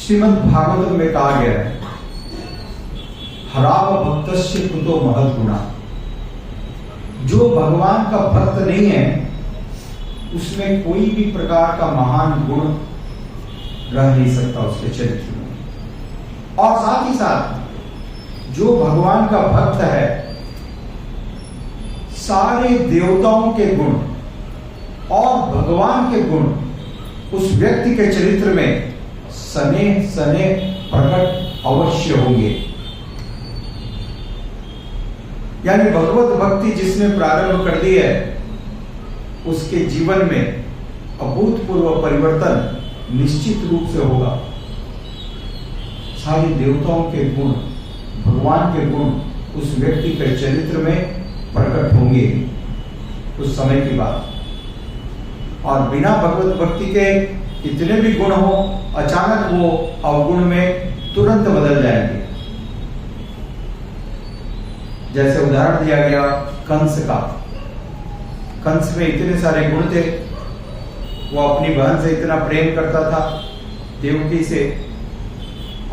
श्रीमद् भागवत में कहा गया है, हराव भक्तस्य कुतो महत् गुणा। जो भगवान का भक्त नहीं है उसमें कोई भी प्रकार का महान गुण रह नहीं सकता उसके चरित्र में। और साथ ही साथ जो भगवान का भक्त है, सारे देवताओं के गुण और भगवान के गुण उस व्यक्ति के चरित्र में सने सने प्रकट अवश्य होंगे। यानी भगवत भक्ति जिसने प्रारंभ कर दी है उसके जीवन में अभूतपूर्व परिवर्तन निश्चित रूप से होगा। सारे देवताओं के गुण, भगवान के गुण उस व्यक्ति के चरित्र में प्रकट होंगे उस समय की बात। और बिना भगवत भक्ति के कितने भी गुण हो, अचानक वो अवगुण में तुरंत बदल जाएंगे। जैसे उदाहरण दिया गया कंस का। कंस में इतने सारे गुण थे, वो अपनी बहन से इतना प्रेम करता था, देवकी से,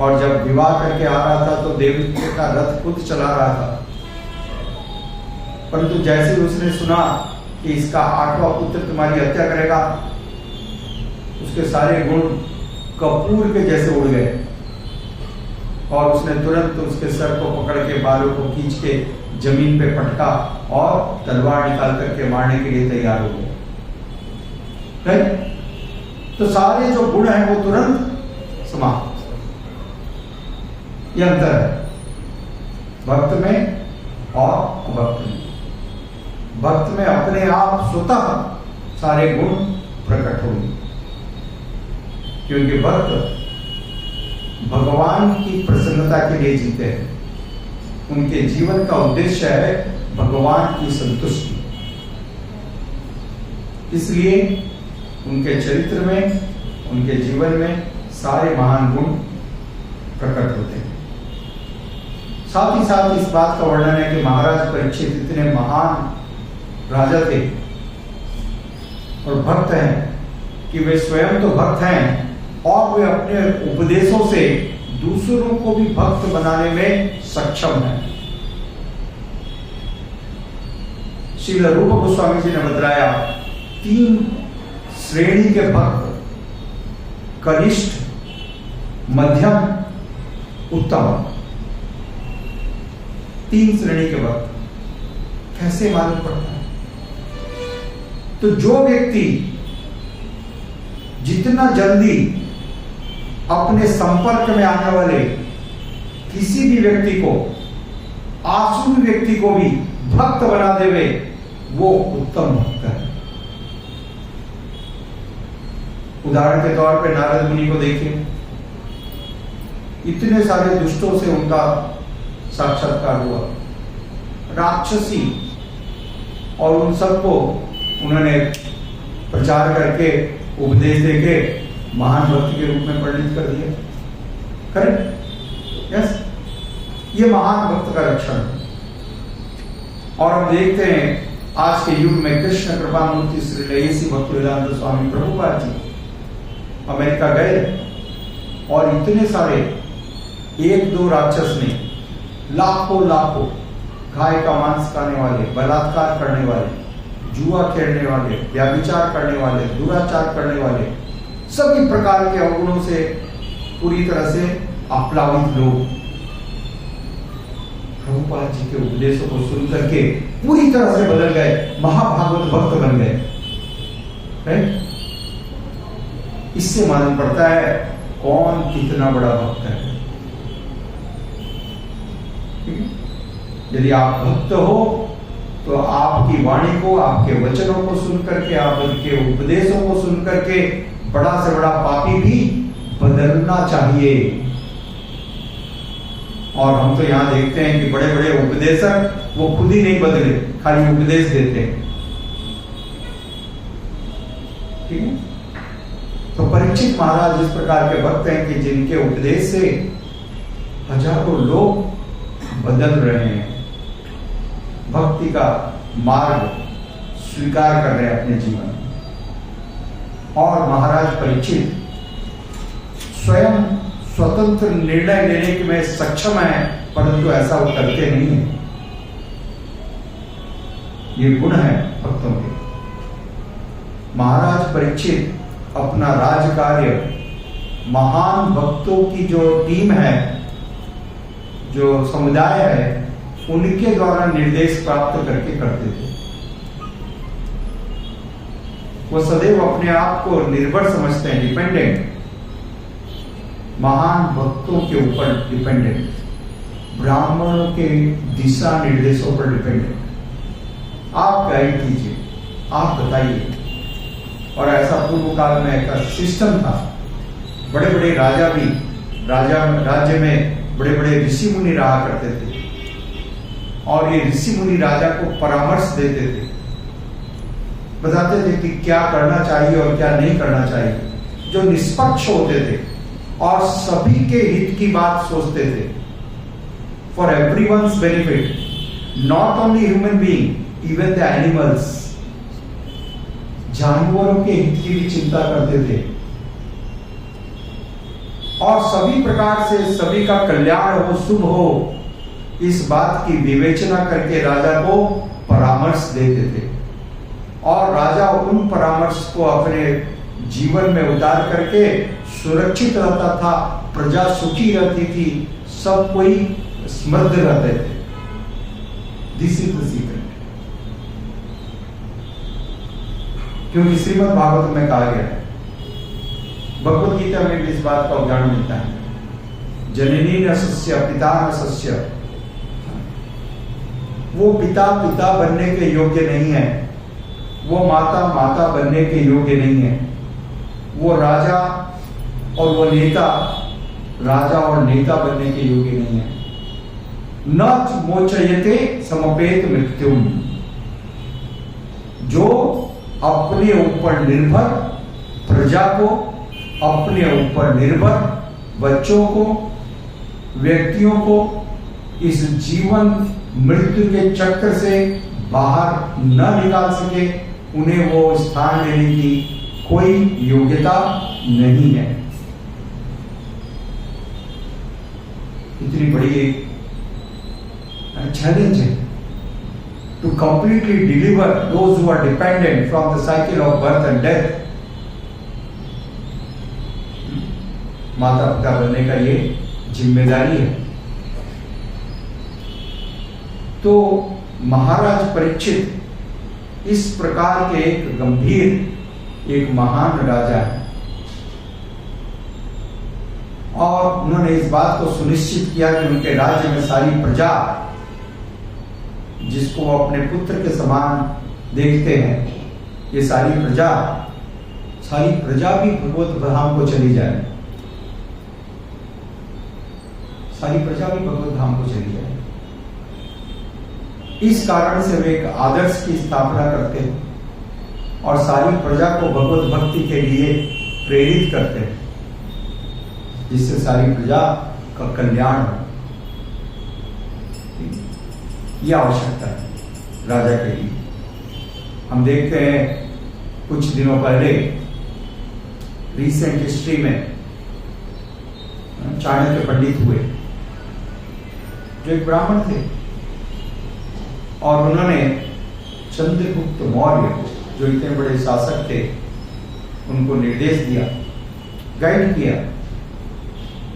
और जब विवाह करके आ रहा था तो देवकी का रथ खुद चला रहा था। परंतु जैसे ही उसने सुना कि इसका 8वां पुत्र तुम्हारी हत्या करेगा, उसके सारे गुण कपूर के जैसे उड़ गए और उसने तुरंत उसके सर को पकड़ के बालों को खींच के जमीन पे पटका और तलवार निकाल करके मारने के लिए तैयार हो गए। तो सारे जो गुण हैं वो तुरंत समाप्त। यह अंतर है भक्त में और अभक्त में। भक्त में अपने आप स्वतः सारे गुण प्रकट होंगे, क्योंकि भक्त भगवान की प्रसन्नता के लिए जीते हैं। उनके जीवन का उद्देश्य है भगवान की संतुष्टि। इसलिए उनके चरित्र में, उनके जीवन में सारे महान गुण प्रकट होते हैं। साथ ही साथ इस बात का वर्णन है कि महाराज परीक्षित इतने महान राजा थे और भक्त हैं कि वे स्वयं तो भक्त हैं और वे अपने उपदेशों से दूसरों को भी भक्त बनाने में सक्षम हैं। श्री रूप गोस्वामी जी ने बताया 3 श्रेणी के भक्त, कनिष्ठ, मध्यम, उत्तम। 3 श्रेणी के भक्त। कैसे मालूम पड़ता है? तो जो व्यक्ति जितना जल्दी अपने संपर्क में आने वाले किसी भी व्यक्ति को, आसुर व्यक्ति को भी भक्त बना देवे, वो उत्तम भक्त है। उदाहरण के तौर पे नारद मुनि को देखिए, इतने सारे दुष्टों से उनका साक्षात्कार हुआ, राक्षसी, और उन सबको उन्होंने प्रचार करके उपदेश देके महान भक्त के रूप में परिणित कर दिया। करेक्ट? यस, ये महान भक्त का लक्षण है। और हम देखते हैं आज के युग में कृष्ण कृपा मूर्ति श्री लयसी भक्तिवेदांत स्वामी प्रभुपाद जी अमेरिका गए और इतने सारे 1-2 राक्षस ने लाखों गाय का मांस खाने वाले, बलात्कार करने वाले, जुआ खेलने वाले, व्यभिचार करने वाले, दुराचार करने वाले, सभी प्रकार के अवगुणों से पूरी तरह से आप्लावित लोग प्रभुपाद जी के उपदेशों को सुन करके पूरी तरह से बदल गए, महाभागवत भक्त बन गए। इससे मालूम पड़ता है कौन कितना बड़ा भक्त है। यदि आप भक्त हो तो आपकी वाणी को, आपके वचनों को सुन करके, आपके उपदेशों को सुन करके बड़ा से बड़ा पापी भी बदलना चाहिए। और हम तो यहां देखते हैं कि बड़े बड़े उपदेशक वो खुद ही नहीं बदले, खाली उपदेश देते हैं। ठीक है? तो परीक्षित महाराज इस प्रकार के भक्त हैं कि जिनके उपदेश से हजारों लोग बदल रहे हैं, भक्ति का मार्ग स्वीकार कर रहे हैं अपने जीवन में। और महाराज परीक्षित स्वयं स्वतंत्र निर्णय लेने में सक्षम है, परंतु ऐसा वो करते नहीं है। ये गुण है भक्तों के। महाराज परीक्षित अपना राज कार्य महान भक्तों की जो टीम है, जो समुदाय है, उनके द्वारा निर्देश प्राप्त करके करते थे। वो सदैव अपने आप को निर्भर समझते हैं, डिपेंडेंट, महान भक्तों के ऊपर डिपेंडेंट, ब्राह्मणों के दिशा निर्देशों पर डिपेंडेंट। आप गाइड कीजिए, आप बताइए। और ऐसा पूर्व काल में एक सिस्टम था। बड़े बड़े राजा भी राज्य में बड़े बड़े ऋषि मुनि रहा करते थे, और ये ऋषि मुनि राजा को परामर्श देते थे, बताते थे कि क्या करना चाहिए और क्या नहीं करना चाहिए, जो निष्पक्ष होते थे और सभी के हित की बात सोचते थे। For everyone's benefit, not only human being, even the animals, जानवरों के हित की भी चिंता करते थे, और सभी प्रकार से सभी का कल्याण हो, शुभ हो, इस बात की विवेचना करके राजा को परामर्श देते थे। और राजा उन परामर्श को अपने जीवन में उतार करके सुरक्षित रहता था, प्रजा सुखी रहती थी, सब कोई समृद्ध रहते थे। This is the secret. क्योंकि श्रीमद् भागवत में कहा गया है, भगवद गीता में भी इस बात का उदाहरण मिलता है, जननी न सस्य पिता न सस्य। वो पिता पिता बनने के योग्य नहीं है, वो माता माता बनने के योग्य नहीं है, वो राजा और वो नेता राजा और नेता बनने के योग्य नहीं है। न मोचयते समपेत मृत्युम, जो अपने ऊपर निर्भर प्रजा को, अपने ऊपर निर्भर बच्चों को, व्यक्तियों को इस जीवन मृत्यु के चक्र से बाहर न निकाल सके, उन्हें वो स्थान लेने की कोई योग्यता नहीं है। इतनी बड़ी एक चैलेंज है to completely deliver those who are dependent from the cycle of birth and death. माता पिता बनने का ये जिम्मेदारी है। तो महाराज परीक्षित इस प्रकार के एक गंभीर, एक महान राजा है, और उन्होंने इस बात को सुनिश्चित किया कि उनके राज्य में सारी प्रजा, जिसको वो अपने पुत्र के समान देखते हैं, ये सारी प्रजा भी भगवत धाम को चली जाए, सारी प्रजा भी भगवत धाम को चली जाए। इस कारण से वे एक आदर्श की स्थापना करते हैं और सारी प्रजा को भगवत भक्ति के लिए प्रेरित करते हैं, जिससे सारी प्रजा का कल्याण हो। यह आवश्यकता है राजा के लिए। हम देखते हैं कुछ दिनों पहले रिसेंट हिस्ट्री में चाणक्य पंडित हुए, जो एक ब्राह्मण थे, और उन्होंने चंद्रगुप्त मौर्य, जो इतने बड़े शासक थे, उनको निर्देश दिया, गाइड किया,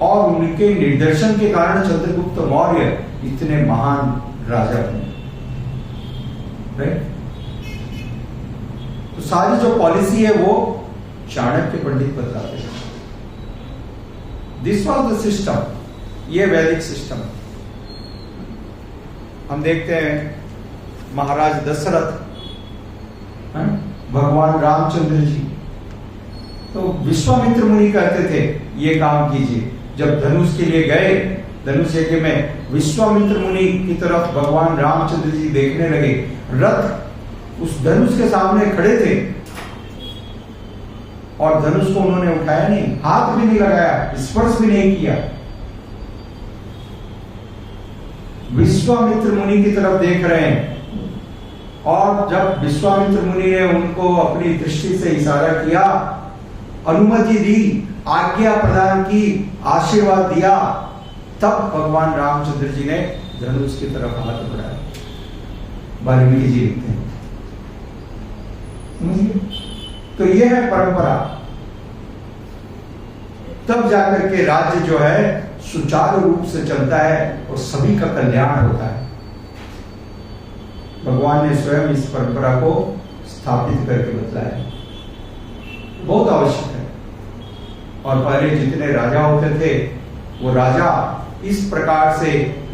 और उनके निर्देशन के कारण चंद्रगुप्त मौर्य इतने महान राजा बने। तो सारी जो पॉलिसी है वो चाणक्य पंडित बताते हैं। दिस वॉज द सिस्टम, ये वैदिक सिस्टम। हम देखते हैं महाराज दशरथ, भगवान रामचंद्र जी, तो विश्वामित्र मुनि कहते थे ये काम कीजिए। जब धनुष के लिए गए, धनुष यज्ञ में विश्वामित्र मुनि की तरफ भगवान रामचंद्र जी देखने लगे, रथ उस धनुष के सामने खड़े थे, और धनुष को उन्होंने उठाया नहीं, हाथ भी नहीं लगाया, स्पर्श भी नहीं किया। विश्वामित्र मुनि की तरफ देख रहे हैं, और जब विश्वामित्र मुनि ने उनको अपनी दृष्टि से इशारा किया, अनुमति दी, आज्ञा प्रदान की, आशीर्वाद दिया, तब भगवान रामचंद्र जी ने धनुष की तरफ हाथ बढ़ाया। वाल्मीकि जी लिखते हैं। तो यह है परंपरा। तब जाकर के राज्य जो है सुचारू रूप से चलता है और सभी का कल्याण होता है। भगवान ने स्वयं इस परंपरा को स्थापित करके बतलाया, बहुत आवश्यक है। और पहले जितने राजा होते थे वो राजा इस प्रकार से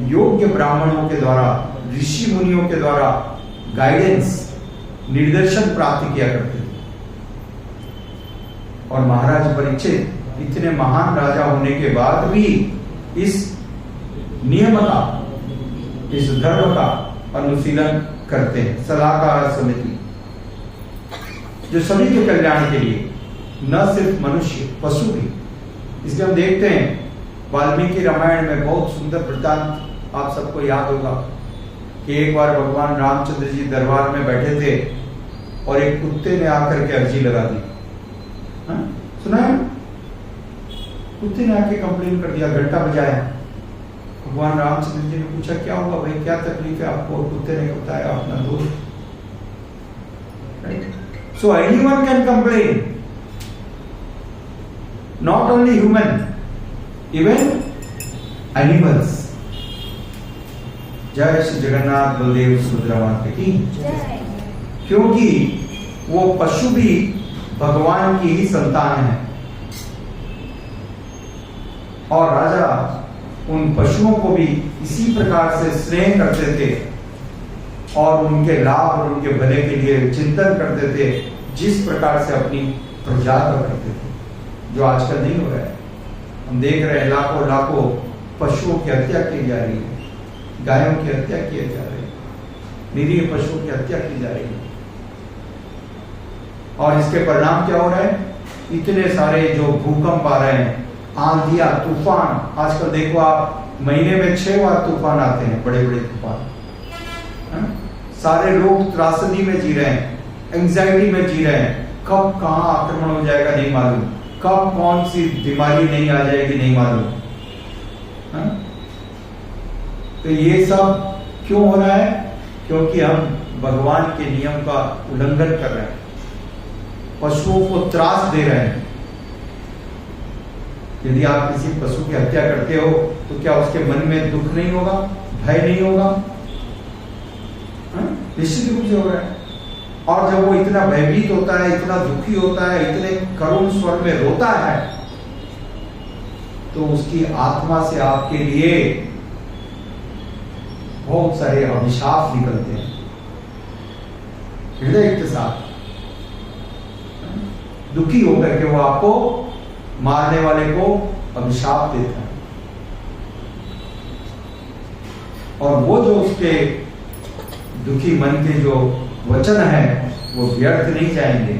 योग्य ब्राह्मणों के द्वारा, ऋषि मुनियों के द्वारा गाइडेंस, निर्देशन प्राप्त किया करते थे। और महाराज परीक्षित इतने महान राजा होने के बाद भी इस नियम का, इस धर्म का अनुशीलन करते हैं। सलाहकार समिति जो सभी के कल्याण के लिए, न सिर्फ मनुष्य, पशु भी। इसलिए हम देखते हैं वाल्मीकि रामायण में बहुत सुंदर वृत्तांत आप सबको याद होगा कि एक बार भगवान रामचंद्र जी दरबार में बैठे थे और एक कुत्ते ने आकर के अर्जी लगा दी। सुना है? कुत्ते ने आके कंप्लेन कर दिया, घंटा बजाया। भगवान रामचंद्र जी ने पूछा क्या हुआ भाई, क्या तकलीफ है आपको? कुत्ते ने बताया अपना दोष। So anyone can complain, not only human, even animals. जय श्री जगन्नाथ बलदेव सुभद्रा माता की जय। क्योंकि वो पशु भी भगवान की ही संतान है और राजा उन पशुओं को भी इसी प्रकार से स्नेह करते थे और उनके लाभ और उनके भले के लिए चिंतन करते थे, जिस प्रकार से अपनी प्रजा का करते थे, जो आजकल नहीं हो रहा है। हम देख रहे हैं लाखों लाखों पशुओं की हत्या की जा रही है, गायों की हत्या की जा रही है, निरीह पशुओं की हत्या की जा रही है। और इसके परिणाम क्या हो रहे हैं? इतने सारे जो भूकंप आ रहे हैं, आंधियां, तूफान। आजकल देखो आप, महीने में 6 बार तूफान आते हैं, बड़े बड़े तूफान। सारे लोग त्रासदी में जी रहे हैं, एंजाइटी में जी रहे हैं। कब कहां आक्रमण हो जाएगा नहीं मालूम, कब कौन सी बीमारी नहीं आ जाएगी नहीं मालूम। तो ये सब क्यों हो रहा है? क्योंकि हम भगवान के नियम का उल्लंघन कर रहे हैं, पशुओं को त्रास दे रहे हैं। यदि आप किसी पशु की हत्या करते हो तो क्या उसके मन में दुख नहीं होगा, भय नहीं होगा? निश्चित रूप से हो रहा है। और जब वो इतना भयभीत होता है, इतना दुखी होता है, इतने करुण स्वर में रोता है, तो उसकी आत्मा से आपके लिए बहुत सारे अभिशाप निकलते हैं हृदय के साथ। दुखी होकर के वो आपको, मारने वाले को अभिशाप देता है। और वो जो उसके दुखी मन के जो वचन है वो व्यर्थ नहीं जाएंगे।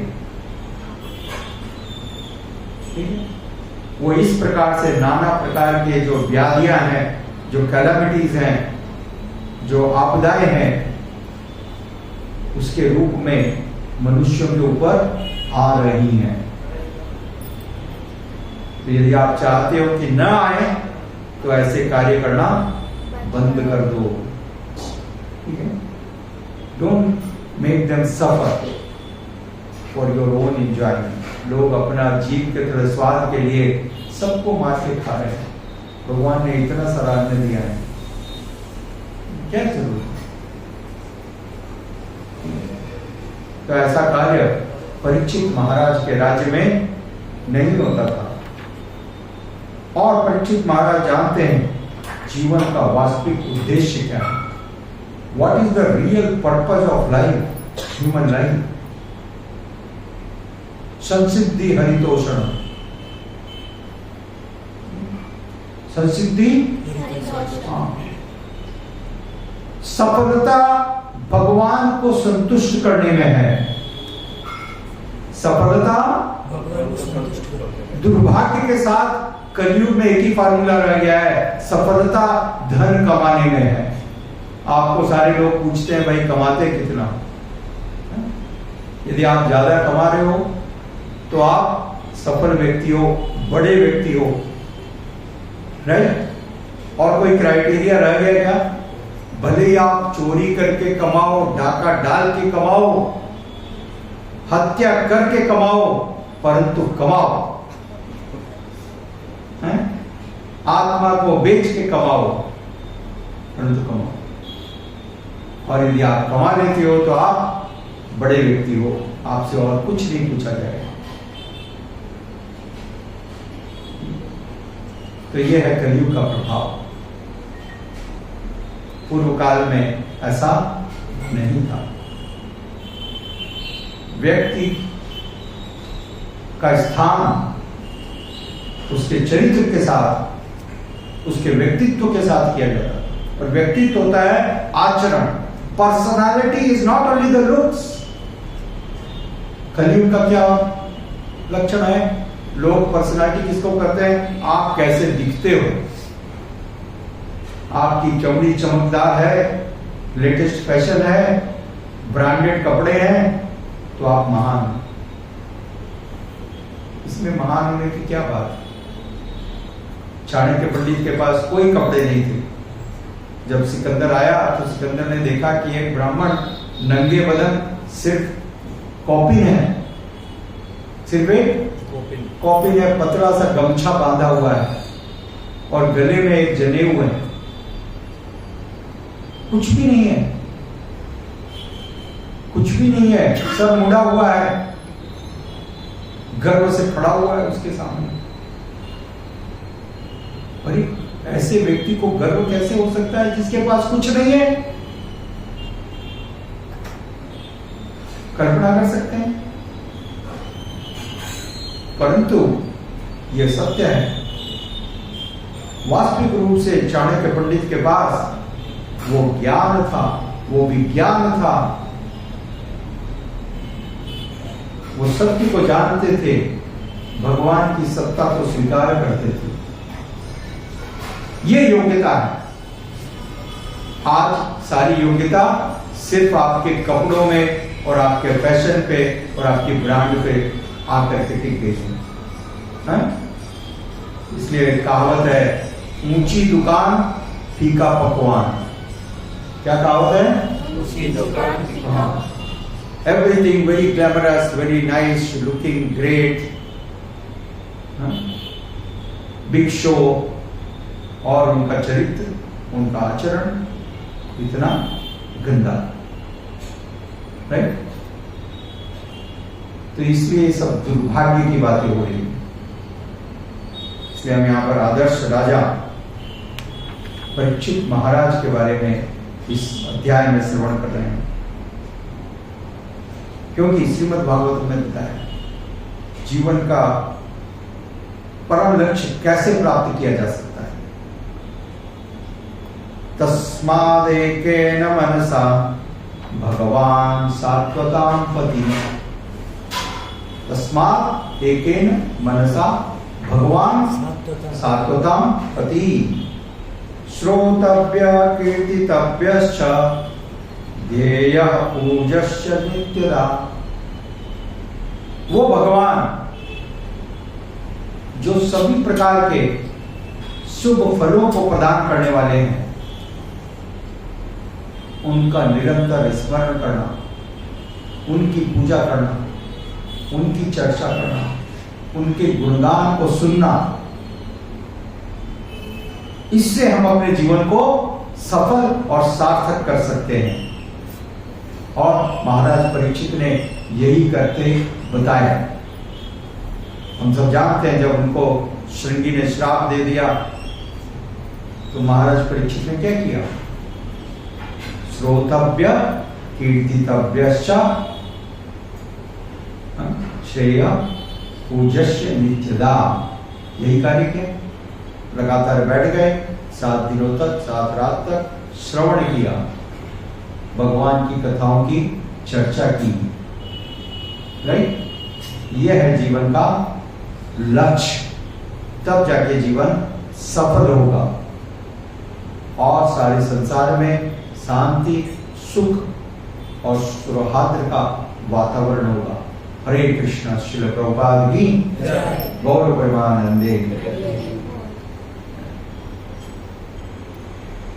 वो इस प्रकार से नाना प्रकार के जो व्याधियां हैं, जो कैलामिटीज हैं, जो आपदाएं हैं, उसके रूप में मनुष्यों के ऊपर आ रही हैं। तो यदि आप चाहते हो कि न आए तो ऐसे कार्य करना बंद कर दो। ठीक है? Don't make them suffer for your own enjoyment. लोग अपना जीव के थोड़े स्वाद के लिए सबको मार के खा रहे हैं। भगवान ने इतना सारा अन्न दिया है, क्या जरूरत? तो ऐसा कार्य परीक्षित महाराज के राज्य में नहीं होता था। और परीक्षित महाराज जानते हैं जीवन का वास्तविक उद्देश्य क्या है। What is the real purpose of life, human life? संसिद्धि हरितोषण, संसिद्धि, सफलता भगवान को संतुष्ट करने में है। सफलता, दुर्भाग्य के साथ कलयुग में एक ही फार्मूला रह गया है, सफलता धन कमाने में है। आपको सारे लोग पूछते हैं भाई कमाते कितना? यदि आप ज्यादा कमा रहे हो तो आप सफल व्यक्ति हो, बड़े व्यक्ति हो, राइट? और कोई क्राइटेरिया रह गया क्या? भले ही आप चोरी करके कमाओ, डाका डाल के कमाओ, हत्या करके कमाओ, परंतु कमाओ, हैं? आत्मा को बेच के कमाओ, परंतु कमाओ। और यदि आप कमा लेते हो तो आप बड़े व्यक्ति हो, आपसे और कुछ नहीं पूछा जाएगा। तो यह है कलयुग का प्रभाव। पूर्व काल में ऐसा नहीं था। व्यक्ति का स्थान उसके चरित्र के साथ, उसके व्यक्तित्व के साथ किया जाता है। और व्यक्तित्व होता है आचरण। Personality is not only the looks. कलयुग का क्या लक्षण है? लोग पर्सनालिटी किसको करते हैं? आप कैसे दिखते हो। आपकी चमड़ी चमकदार है, लेटेस्ट फैशन है, ब्रांडेड कपड़े हैं, तो आप महान हैं। इसमें महान होने की क्या बात? चाणक्य पंडित के पास कोई कपड़े नहीं थे। जब सिकंदर आया तो सिकंदर ने देखा कि एक ब्राह्मण नंगे बदन सिर्फ कॉपिन है, सिर्फ एक कॉपिन है, पतला सा गमछा बांधा हुआ है और गले में एक जनेऊ है, कुछ भी नहीं है, कुछ भी नहीं है, सब मुड़ा हुआ है, गर्व से खड़ा हुआ है उसके सामने। अरे ऐसे व्यक्ति को गर्व कैसे हो सकता है जिसके पास कुछ नहीं है? कल्पना कर सकते हैं? परंतु यह सत्य है। वास्तविक रूप से चाणक्य पंडित के पास वो ज्ञान था, वो विज्ञान था, वो सत्य को जानते थे, भगवान की सत्ता को स्वीकार करते थे। ये योग्यता है। आज सारी योग्यता सिर्फ आपके कपड़ों में और आपके फैशन पे और आपकी ब्रांड पे आकर के टिक गई है। इसलिए कहावत है, ऊंची दुकान फीका पकवान। क्या कहावत है? ऊंची दुकान। Everything very glamorous, very nice, looking great, big show, और उनका चरित्र, उनका आचरण इतना गंदा, राइट? तो इसलिए सब दुर्भाग्य की बातें हो रही हैं। इसलिए हम यहां पर आदर्श राजा परीक्षित महाराज के बारे में इस अध्याय में श्रवण कर रहे हैं, क्योंकि श्रीमद् भागवत में बताया जीवन का परम लक्ष्य कैसे प्राप्त किया जा सकता है। तस्मादेकेन मनसा भगवान सात्वतां पति। तस्मात् एकेन मनसा भगवान सात्वतां पति। श्रोतव्य कीर्तितव्यश्च ध्येयः पूज्यश्च नित्यदा। वो भगवान जो सभी प्रकार के शुभ फलों को प्रदान करने वाले हैं, उनका निरंतर स्मरण करना, उनकी पूजा करना, उनकी चर्चा करना, उनके गुणगान को सुनना, इससे हम अपने जीवन को सफल और सार्थक कर सकते हैं। और महाराज परीक्षित ने यही करते बताया। हम सब जानते हैं, जब उनको श्रृंगी ने श्राप दे दिया तो महाराज परीक्षित ने क्या किया? श्रोतव्य कीर्तितव्यश्च श्रेय पूज्यश्च नित्यदा। यही कार्य किया। लगातार बैठ गए, 7 दिनों तक, 7 रात तक श्रवण किया, भगवान की कथाओं की चर्चा की, राइट? यह है जीवन का लक्ष्य। तब जाके जीवन सफल होगा और सारे संसार में शांति, सुख और सौहार्द का वातावरण होगा। हरे कृष्ण। श्रील प्रभुपाद की गौर प्रेमानंदे।